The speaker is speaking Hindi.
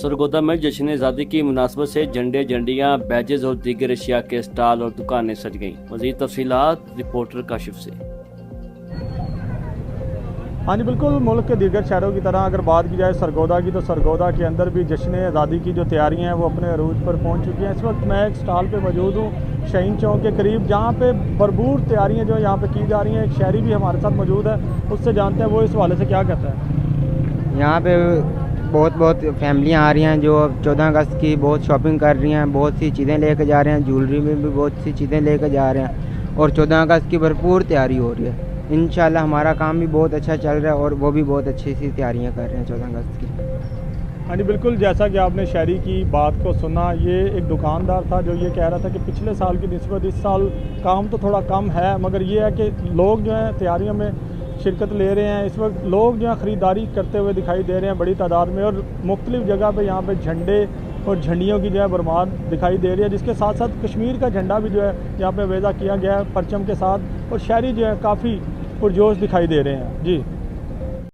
सरगोदा में जश्न आज़ादी की मुनासबत से झंडे, झंडियाँ, बैजेज और दीगर अशिया के स्टॉल और दुकानें सज गईं। मज़ीद तफसीलात रिपोर्टर काशिफ से। हाँ जी बिल्कुल, मुल्क के दीगर शहरों की तरह अगर बात की जाए सरगोदा की, तो सरगोदा के अंदर भी जश्न आज़ादी की जो तैयारियां हैं वो अपने अरूज पर पहुंच चुकी हैं। इस वक्त मैं एक स्टॉल पे मौजूद हूँ शहीन चौक के करीब, जहाँ पे भरपूर तैयारियां जो यहाँ पे की जा रही हैं। एक शहरी भी हमारे साथ मौजूद है, उससे जानते हैं वो इस हवाले से क्या कहता है। यहाँ पे बहुत फैमिलियाँ आ रही हैं जो 14 अगस्त की बहुत शॉपिंग कर रही हैं, बहुत सी चीज़ें लेकर जा रहे हैं, ज्वेलरी में भी बहुत सी चीज़ें लेकर जा रहे हैं और 14 अगस्त की भरपूर तैयारी हो रही है। इंशाल्लाह हमारा काम भी बहुत अच्छा चल रहा है और वो भी बहुत अच्छी सी तैयारियां कर रहे हैं 14 अगस्त की। हाँ जी बिल्कुल, जैसा कि आपने शहरी की बात को सुना, ये एक दुकानदार था जो ये कह रहा था कि पिछले साल की निस्बत इस साल काम तो थोड़ा कम है, मगर ये है कि लोग जो हैं तैयारियों में शिरकत ले रहे हैं। इस वक्त लोग जो है ख़रीदारी करते हुए दिखाई दे रहे हैं बड़ी तादाद में, और मुख्तलिफ़ जगह पे यहाँ पे झंडे और झंडियों की जो है बरमाद दिखाई दे रही है, जिसके साथ साथ कश्मीर का झंडा भी जो है यहाँ पे वेज़ा किया गया है परचम के साथ, और शहरी जो है काफ़ी पुरजोश दिखाई दे रहे हैं। जी।